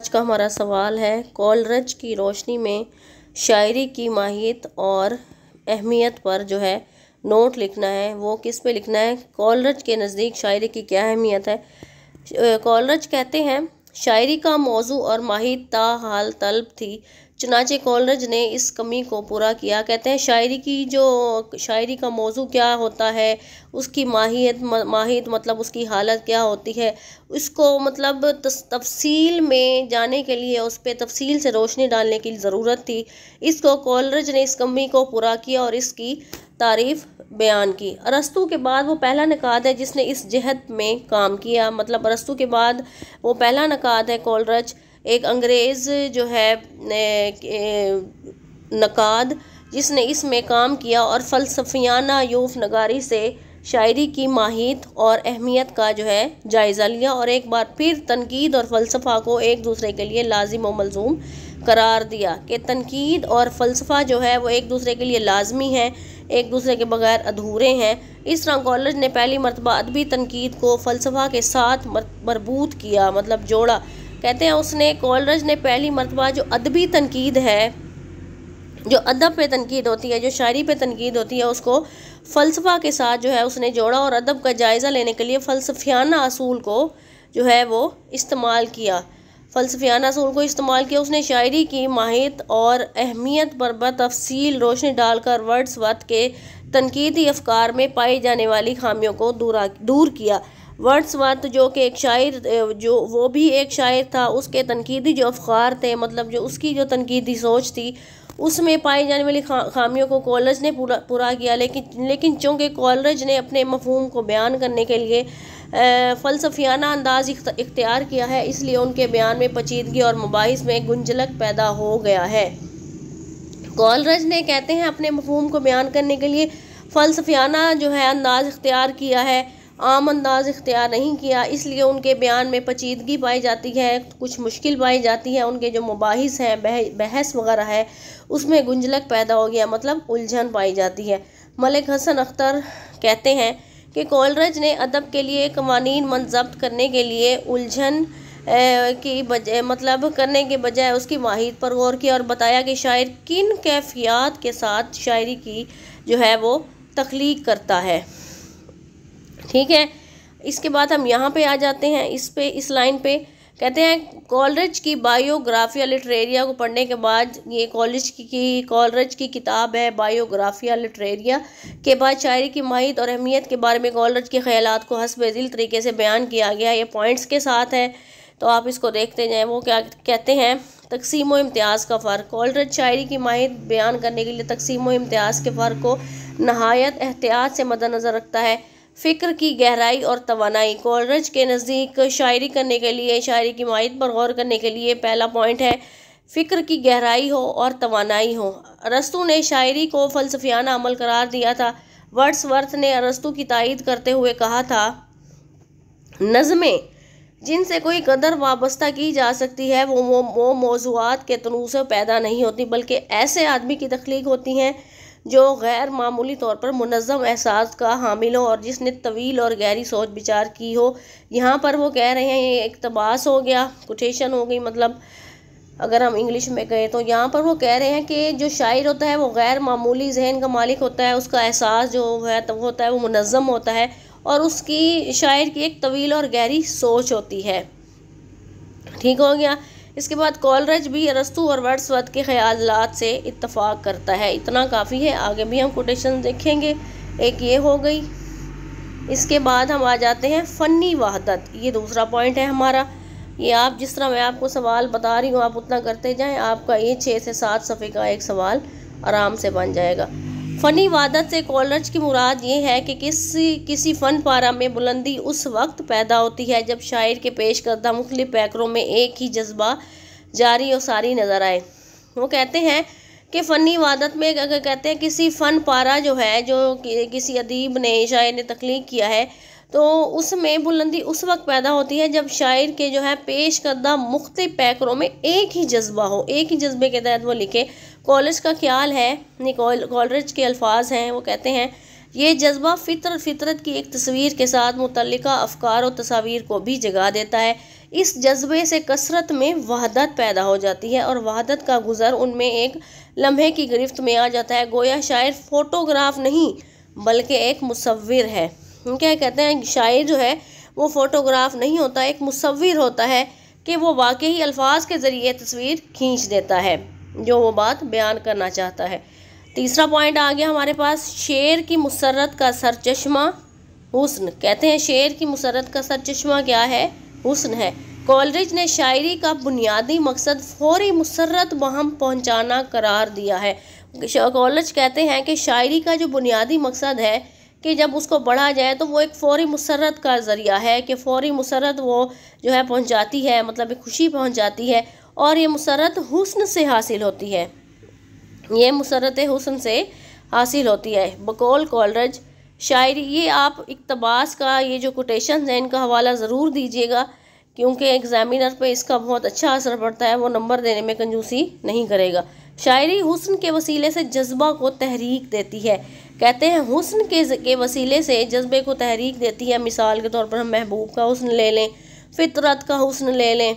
आज का हमारा सवाल है, कॉलरज की रोशनी में शायरी की माहियत और अहमियत पर जो है नोट लिखना है। वो किस पे लिखना है? कॉलरज के नज़दीक शायरी की क्या अहमियत है। कॉलरज कहते हैं, शायरी का मौजू और माहियत ताहाल तलब थी, चुनाचे कॉलरज ने इस कमी को पूरा किया। कहते हैं शायरी का मौजू क्या होता है, उसकी माहियत मतलब उसकी हालत क्या होती है, उसको मतलब तफसील में जाने के लिए उस पर तफसील से रोशनी डालने की ज़रूरत थी। इसको कॉलरज ने इस कमी को पूरा किया और इसकी तारीफ़ बयान की। अरस्तू के बाद वो पहला नकाद है जिसने इस जहत में काम किया। मतलब अरस्तू के बाद वो पहला नकाद है कॉलरज, एक अंग्रेज़ जो है नकाद, जिसने इसमें काम किया और फ़लसफ़ियाना यूफ़ नगारी से शायरी की माहियत और अहमियत का जो है जायज़ा लिया और एक बार फिर तनकीद और फ़लसफ़ा को एक दूसरे के लिए लाजिम व मलज़ूम करार दिया कि तनकीद और फ़लसफ़ा जो है वो एक दूसरे के लिए लाजमी है, एक दूसरे के बगैर अधूरे हैं। इस तरह कॉलरज ने पहली मरतबा अदबी तनकीद को फ़लसफ़ा के साथ मरबूत किया, मतलब जोड़ा। कहते हैं कॉलरज ने पहली मरतबा जो अदबी तनकीद है, जो अदब पे तनकीद होती है, जो शायरी पे तनकीद होती है, उसको फ़लसफ़ा के साथ जो है उसने जोड़ा और अदब का जायज़ा लेने के लिए फ़लसफ़ियाना असूल को जो है वो इस्तेमाल किया। उसने शायरी की माहियत और अहमियत पर बतफ़सील रोशनी डालकर वर्ड्सवर्थ के तनकीदी अफ़कार में पाई जाने वाली खामियों को दूर किया। वर्ड्सवर्थ जो कि एक शायर, जो वो भी एक शायर था, उसके तनकीदी जो अफ़कार थे, मतलब जो उसकी जो तनकीदी सोच थी, उसमें पाई जाने वाली खामियों को कॉलरज ने पूरा किया। लेकिन चूँकि कॉलरज ने अपने मफ़हूम को बयान करने के लिए फ़लसफ़ियाना अंदाज इख्तियार किया है, इसलिए उनके बयान में पेचीदगी और मुबाहिस में गुंजलक पैदा हो गया है। कॉलरज ने, कहते हैं, अपने मफ़हूम को बयान करने के लिए फ़लसफ़ियाना जो है अंदाज इख्तियार किया है, आम अंदाज इख्तियार नहीं किया, इसलिए उनके बयान में पेचीदगी पाई जाती है, कुछ मुश्किल पाई जाती है। उनके जो मुबाहिस हैं, बहस वगैरह है, उसमें गुंजलक पैदा हो गया, मतलब उलझन पाई जाती है। मलिक हसन अख्तर कहते हैं कि कॉलरज ने अदब के लिए कवानीन मंज़ब्त करने के लिए उलझन की करने के बजाय उसकी माहियत पर गौर किया और बताया कि शायर किन कैफियत के साथ शायरी की जो है वो तख्लीक करता है। ठीक है, इसके बाद हम यहाँ पे आ जाते हैं, इस लाइन पे कहते हैं, कॉलरज की बायोग्राफिया लिटरेरिया को पढ़ने के बाद, ये कॉलरज की किताब है बायोग्राफिया लिटरेरिया, के बाद शायरी की माहियत और अहमियत के बारे में कॉलरज के ख़यालात को हस्ब ज़िल तरीके से बयान किया गया। ये पॉइंट्स के साथ है, तो आप इसको देखते जाएँ। वो क्या कहते हैं, तकसीम व इम्तियाज़ का फ़र्क। कॉलरज शायरी की माहियत बयान करने के लिए तकसीम व इम्तियाज़ के फ़र्क को नहायत एहतियात से मद्देनज़र रखता है। फ़िक्र की गहराई और तवानाई। कॉलरज के नज़दीक शायरी करने के लिए, शायरी की माहियत पर गौर करने के लिए पहला पॉइंट है फ़िक्र की गहराई हो और तवानाई हो। अरस्तू ने शायरी को फ़लसफ़ियाना अमल करार दिया था। वर्ड्सवर्थ ने अरस्तू की तायीद करते हुए कहा था, नज़में जिनसे कोई कदर वाबस्ता की जा सकती है वो मौज़ूआत के तनूज़ से पैदा नहीं होती, बल्कि ऐसे आदमी की तख्लीक होती हैं जो गैर मामूली तौर पर मुनज़्ज़म एहसास का हामिल हो और जिसने तवील और गहरी सोच विचार की हो। यहाँ पर वो कह रहे हैं, ये इक़्तिबास हो गया, कोटेशन हो गई, मतलब अगर हम इंग्लिश में कहें तो यहाँ पर वो कह रहे हैं कि जो शायर होता है वो गैर मामूली जहन का मालिक होता है, उसका एहसास जो है तो होता है वो मुनज़्ज़म होता है और उसकी शायर की एक तवील और गहरी सोच होती है। ठीक हो गया। इसके बाद कॉलरज भी अरस्तू और वर्ड्सवर्थ के ख़यालात से इत्तफ़ाक़ करता है। इतना काफ़ी है, आगे भी हम कोटेशन देखेंगे। एक ये हो गई। इसके बाद हम आ जाते हैं फ़न्नी वहदत। ये दूसरा पॉइंट है हमारा। ये आप जिस तरह मैं आपको सवाल बता रही हूँ आप उतना करते जाएं, आपका ये 6 से 7 सफ़े का एक सवाल आराम से बन जाएगा। फ़नी वहदत से कॉलरज की मुराद ये है कि किसी फ़न पारा में बुलंदी उस वक्त पैदा होती है जब शायर के पेश करदा मुख्तलिफ़ पैकरों में एक ही जज्बा जारी और सारी नज़र आए। वो कहते हैं कि फ़नी वहदत में अगर कहते हैं किसी फ़न पारा जो है, जो किसी अदीब ने, शायर ने तख्लीक किया है, तो उसमें बुलंदी उस वक्त पैदा होती है जब शायर के जो है पेश करदा मुख्तलिफ़ पैकरों में एक ही जज्बा हो, एक ही जज्बे के तहत वो लिखे। कॉलरज का ख्याल है, कॉलरज के अल्फाज हैं, वो कहते हैं ये जज्बा फितरत की एक तस्वीर के साथ मुतल्लिका अफकार और तस्वीर को भी जगा देता है। इस जज्बे से कसरत में वहदत पैदा हो जाती है और वहदत का गुज़र उनमें एक लम्हे की गिरफ्त में आ जाता है। गोया शायर फ़ोटोग्राफ नहीं बल्कि एक मुसव्विर है। क्या कहते हैं, शायर जो है वो फ़ोटोग्राफ नहीं होता, एक मुसव्विर होता है कि वो वाकई अल्फाज के ज़रिए तस्वीर खींच देता है जो वो बात बयान करना चाहता है। तीसरा पॉइंट आ गया हमारे पास, शेर की मुसर्रत का सरचश्मा हुस्न। कहते हैं शेर की मुसर्रत का सरचश्मा क्या है, हुस्न है। कॉलरिज ने शायरी का बुनियादी मकसद फौरी मुसर्रत बहम पहुंचाना करार दिया है। कॉलरिज कहते हैं कि शायरी का जो बुनियादी मकसद है कि जब उसको पढ़ा जाए तो वो एक फ़ौरी मुसर्रत का ज़रिया है, कि फ़ौरी मुसर्रत वो जो है पहुंचाती है, मतलब एक खुशी पहुंचाती है, और ये मुसर्रत हुस्न से हासिल होती है, ये मुसर्रत हुस्न से हासिल होती है। बकौल कॉलरिज शायरी, ये आप इक़्तिबास का ये जो कोटेशन है इनका हवाला ज़रूर दीजिएगा, क्योंकि एग्ज़ामिनर पे इसका बहुत अच्छा असर पड़ता है, वो नंबर देने में कंजूसी नहीं करेगा। शायरी हुस्न के वसीले से जज्बा को तहरीक देती है। कहते हैं हुस्न के वसीले से जज्बे को तहरीक देती है। मिसाल के तौर पर हम महबूब का हुस्न ले लें, फितरत का हुस्न ले लें,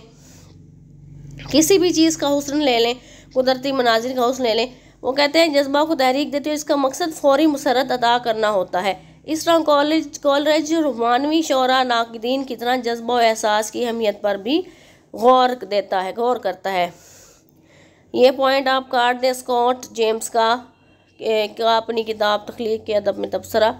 किसी भी चीज़ का हुस्न ले लें, कुदरती मनाजिर का हुस्न ले लें, वो कहते हैं जज्बा को तहरीक देती है, इसका मकसद फौरी मुसरत अदा करना होता है। इस तरह कॉलरिज रोमानवी शोरा नाकिदीन की तरह जज्बा और एहसास की अहमियत पर भी गौर करता है। ये पॉइंट आप काट दें स्कॉट जेम्स का अपनी किताब तख्लीक के अदब में तबसरा,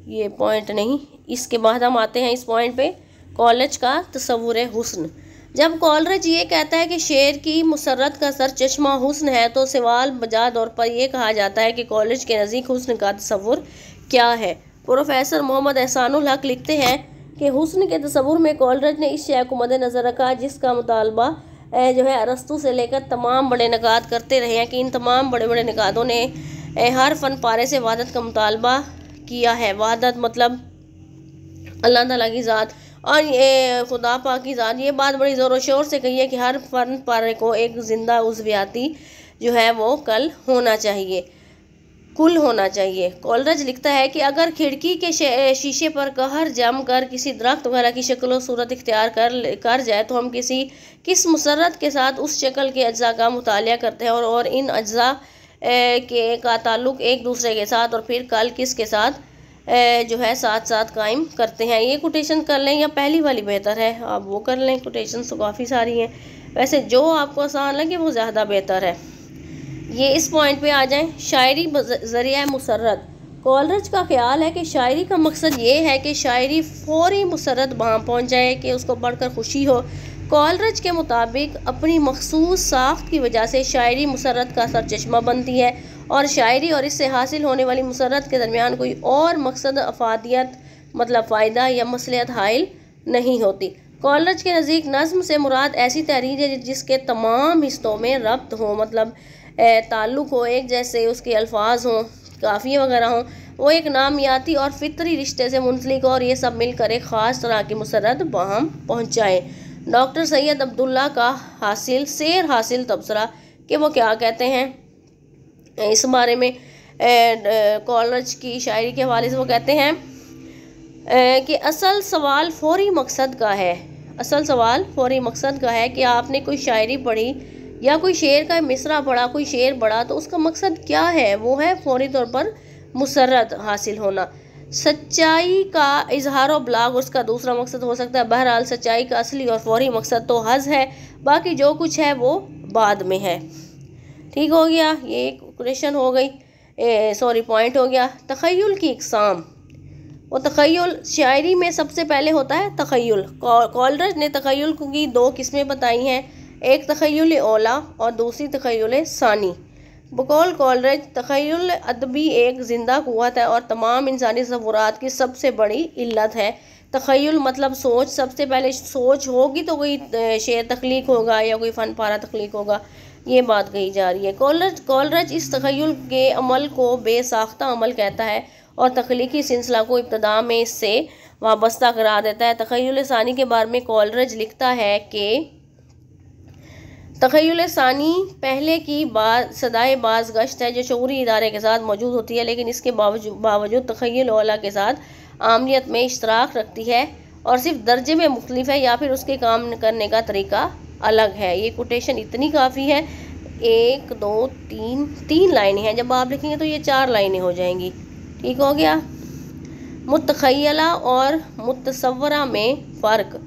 ये पॉइंट नहीं। इसके बाद हम आते हैं इस पॉइंट पे, कॉलरिज का तसव्वुर हुस्न। जब कॉलरिज ये कहता है कि शेर की मुसर्रत का सरचश्मा हुस्न है, तो सवाल बजा तौर पर यह कहा जाता है कि कॉलरिज के नज़दीक हुस्न का तसव्वुर क्या है। प्रोफेसर मोहम्मद एहसानुल हक लिखते हैं कि हुस्न के तसव्वुर में कॉलरिज ने इस शय को मद्देनज़र रखा जिसका मुतालबा जो है अरस्तू से लेकर तमाम बड़े निकात करते रहे हैं, कि इन तमाम बड़े बड़े निकातों ने हर फन पारे से वहदत का मुतालबा किया है। वहदत मतलब अल्लाह ताला की ज़ात और ये खुदा पाक की ज़ात। ये बात बड़ी ज़ोर शोर से कही है कि हर फन पारे को एक ज़िंदा उज़वियाती जो है वो कुल होना चाहिए। कॉलरिज लिखता है कि अगर खिड़की के शीशे पर कहर जम कर किसी दरख्त वगैरह की शक्ल सूरत इख्तियार कर जाए तो हम किस मुसर्रत के साथ उस शक्ल के अज्जा का मुतालिया करते हैं और इन अज्जा का ताल्लुक़ एक दूसरे के साथ और फिर कल किसके साथ जो है साथ साथ कायम करते हैं। ये कोटेशन कर लें या पहली वाली बेहतर है, आप वो कर लें। कोटेशन तो काफ़ी सारी हैं, वैसे जो आपको आसान लगे वो ज़्यादा बेहतर है। ये इस पॉइंट पे आ जाएं, शायरी ज़रिया मुसर्रत। कॉलरिज का ख्याल है कि शायरी का मकसद ये है कि शायरी फ़ौरी मुसर्रत वहाँ पहुँच जाए कि उसको पढ़कर खुशी हो। कॉलरिज के मुताबिक अपनी मखसूस साख्त की वजह से शायरी मुसर्रत का सरचश्मा बनती है और शायरी और इससे हासिल होने वाली मुसर्रत के दरमियान कोई और मकसद अफादियत मतलब फ़ायदा या मसलियत हाइल नहीं होती। कॉलरिज के नज़दीक नज़्म से मुराद ऐसी तहरीर है जिसके तमाम हिस्सों में रब्त हो, मतलब ताल्लुक़ हो, एक जैसे उसके अल्फाज हों, काफ़िए वगैरह हों, वो एक नामियाती और फितरी रिश्ते से मुंसलिक और ये सब मिलकर एक ख़ास तरह की मुसर्रत बहम पहुँचाएँ। डॉक्टर सैयद अब्दुल्ला का शेर हासिल तबसरा कि वो क्या कहते हैं इस बारे में कॉलरिज की शायरी के हवाले से। वो कहते हैं कि असल सवाल फौरी मकसद का है कि आपने कोई शायरी पढ़ी या कोई शेर का मिसरा पढ़ा, कोई शेर पढ़ा, तो उसका मकसद क्या है? वो है फौरी तौर पर मुसर्रत हासिल होना। सच्चाई का इजहार और ब्लाग उसका दूसरा मकसद हो सकता है। बहरहाल सच्चाई का असली और फौरी मकसद तो हज़ है, बाकी जो कुछ है वो बाद में है। ठीक हो गया, ये एक क्वेश्चन हो गई, पॉइंट हो गया। तख़य्युल की इक़साम। वो तख़य्युल शायरी में सबसे पहले होता है तख़य्युल। कॉलरिज ने तख़य्युल की दो किस्में बताई हैं, एक तख़य्युल औला और दूसरी तख़य्युल सानी। बकौल कॉलरिज तख़य्युल अदबी एक ज़िंदा क़ुव्वत है और तमाम इंसानी तसव्वुरात की सबसे बड़ी इल्लत है। तख़य्युल मतलब सोच, सबसे पहले सोच होगी तो कोई शेर तख्लीक होगा या कोई फ़न पारा तख्लीक होगा, ये बात कही जा रही है। कॉलरिज इस तख़य्युल के अमल को बेसाख्ता अमल कहता है और तख्लीकी सिलसिला को इब्तदा में इससे वाबस्ता करार देता है। तख़य्युल सानी के बारे में कॉलरिज लिखता है कि तख़य्युल सानी पहले की सदाए बाज़ गश्त है जो शऊरी इदारे के साथ मौजूद होती है, लेकिन इसके बावजूद तख़य्युल औला के साथ आमलियत में इश्तराक रखती है और सिर्फ दर्जे में मुख्तलिफ है या फिर उसके काम करने का तरीका अलग है। ये कोटेशन इतनी काफ़ी है, 1 2 3 लाइनें हैं, जब आप लिखेंगे तो ये 4 लाइनें हो जाएंगी। ठीक हो गया। मुतख़य्यला और मुतसव्वरा में फ़र्क।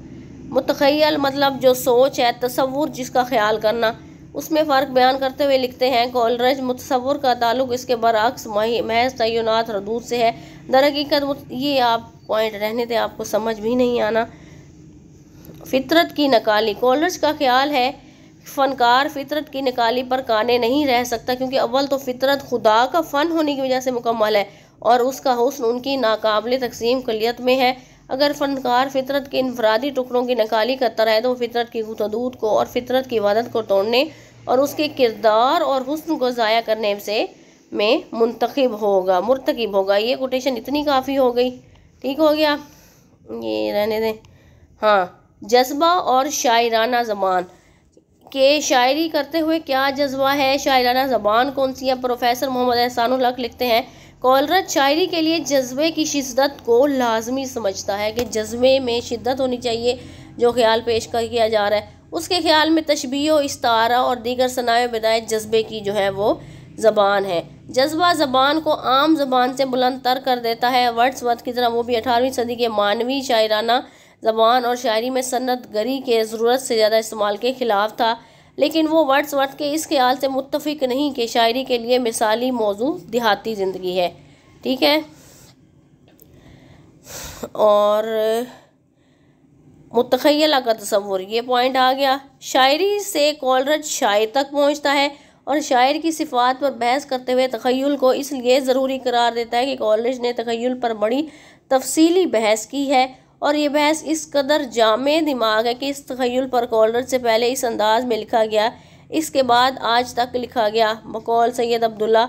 मुतख़य्यल मतलब जो सोच है, तसव्वुर जिसका ख्याल करना, उसमें फ़र्क बयान करते हुए लिखते हैं कोलरिज मुतसव्वुर का ताल्लुक़ इसके बरअक्स महज तय्युनात रदूद से है। दरहकीकत ये आप पॉइंट रहने थे, आपको समझ भी नहीं आना। फितरत की नकाली। कोलरिज का ख्याल है फ़नकार फितरत की नकाली पर काने नहीं रह सकता, क्योंकि अव्वल तो फितरत खुदा का फ़न होने की वजह से मुकम्मल है और उसका हुस्न उनकी नाकाबिल तक़सीम कुलियत में है। अगर फ़नकार फितरत के इनफरादी टुकड़ों की नकाली करता रहे तो फितरत की हदूद को और फितरत की वहदत को तोड़ने और उसके किरदार और हुस्न को ज़ाया करने से में मुर्तकिब होगा। ये कोटेशन इतनी काफ़ी हो गई। ठीक हो गया, ये रहने दें। हाँ, जज्बा और शायराना ज़बान के शायरी करते हुए क्या जज्बा है, शायराना ज़बान कौन सी है। प्रोफेसर मोहम्मद एहसानुल हक लिखते हैं कोलरिज शायरी के लिए जज्बे की शिद्दत को लाजमी समझता है कि जज्बे में शिद्दत होनी चाहिए जो ख्याल पेश किया जा रहा है। उसके ख्याल में तशबीह, इस्तारा और दीगर सनाए बिदाए जज्बे की जो है वो ज़बान है। जज्बा ज़बान को आम ज़बान से बुलंद तर कर देता है। वर्ड्सवर्थ की तरह वो भी 18वीं सदी के मानवी शायराना ज़बान और शायरी में सन्नत गरी के ज़रूरत से ज़्यादा इस्तेमाल के ख़िलाफ़ था, लेकिन वो वर्ड्सवर्थ के इस ख्याल से मुत्तफ़िक नहीं कि शायरी के लिए मिसाली मौजू देहाती ज़िंदगी है। ठीक है। और मुतख़य्यला का तसव्वुर, ये पॉइंट आ गया। शायरी से कोलरिज शायर तक पहुँचता है और शायर की सिफ़ात पर बहस करते हुए तख़य्युल को इसलिए ज़रूरी करार देता है कि कोलरिज ने तख़य्युल पर बड़ी तफसीली बहस की है और ये बहस इस कदर जामे दिमाग है कि इस तख़य्युल पर कोलरिज से पहले इस अंदाज में लिखा गया, इसके बाद आज तक लिखा गया। बकौल सैयद अब्दुल्ला,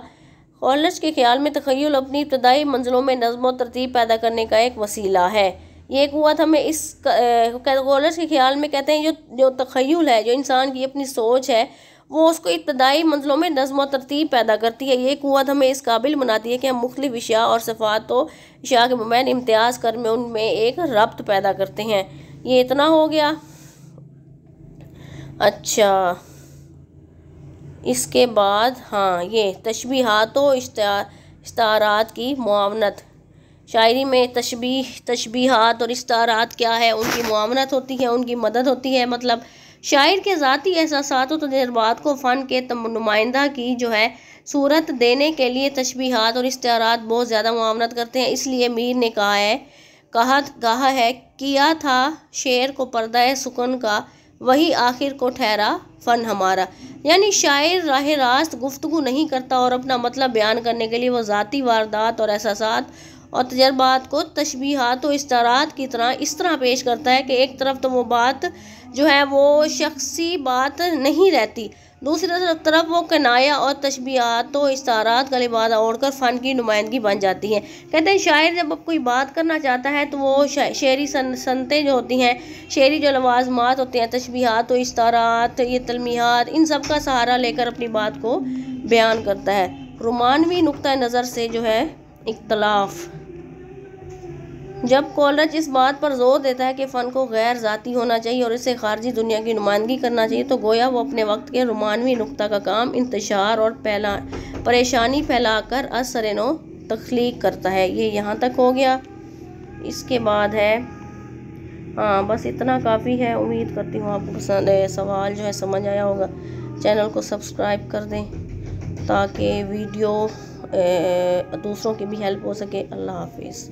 कोलरिज के ख्याल में तख़य्युल अपनी इब्तदाई मंजिलों में नज़्म व तरतीब पैदा करने का एक वसीला है। ये क़ुव्वत हमें इस कोलरिज के ख्याल में कहते हैं जो तख़य्युल है, जो इंसान की अपनी सोच है, वो उसको इब्तदाई मंजिलों में नज़्म व तरतीब पैदा करती है। ये क़ुव्वत हमें इस काबिल बनाती है कि हम मुख्तलिफ इशा और सिफ़ात व इशा के मबैन इम्तियाज़ कर में उनमें एक रब्त पैदा करते हैं। ये इतना हो गया। अच्छा, इसके बाद हाँ, ये तशबीहात व इस्तारात की मुआवनत। शायरी में तशबीहात और इस्तारात क्या है, उनकी मुआवनत होती है, उनकी मदद होती है। मतलब शायर के ज़ाती एहसासात और तजुर्बात को फ़न के नुमाइंदा की जो है सूरत देने के लिए तशबीहात और इस्तारात बहुत ज़्यादा मुआवनत करते हैं। इसलिए मीर ने कहा है किया था शेर को पर्दा सुकन का, वही आखिर को ठहरा फ़न हमारा। यानी शायर राह रास्त गुफ्तगू नहीं करता और अपना मतलब बयान करने के लिए वो ज़ाती वारदात और एहसासात और तजर्बात को तशबीहात और इस्तारात की तरह इस तरह पेश करता है कि एक तरफ तो वो बात जो है वो शख्सी बात नहीं रहती, दूसरी तरफ वो कनाया और तशबीहात और इस्तारात का लिबास ओढ़कर फ़न की नुमाइंदगी बन जाती हैं। कहते हैं शायर जब अब कोई बात करना चाहता है तो वो शेरी सनतें जो होती हैं, शेरी जो लवाज़मात होते हैं, तशबीहात और इस्तारात, ये तलमीहात, इन सब का सहारा लेकर अपनी बात को बयान करता है। रोमानवी नुक्ता नज़र से जो है इख्तलाफ। जब कोलरिज इस बात पर जोर देता है कि फ़न को गैर ज़ाती होना चाहिए और इसे खारजी दुनिया की नुमाइंदगी करना चाहिए, तो गोया वो अपने वक्त के रोमानवी नुक्ता का काम इंतशार और परेशानी फैलाकर असर-ए-नो तख्लीक करता है। ये यहाँ तक हो गया। इसके बाद है हाँ, बस इतना काफ़ी है। उम्मीद करती हूँ आपको पसंद है, सवाल जो है समझ आया होगा। चैनल को सब्सक्राइब कर दें ताकि वीडियो दूसरों की भी हेल्प हो सके। अल्लाह हाफिज़।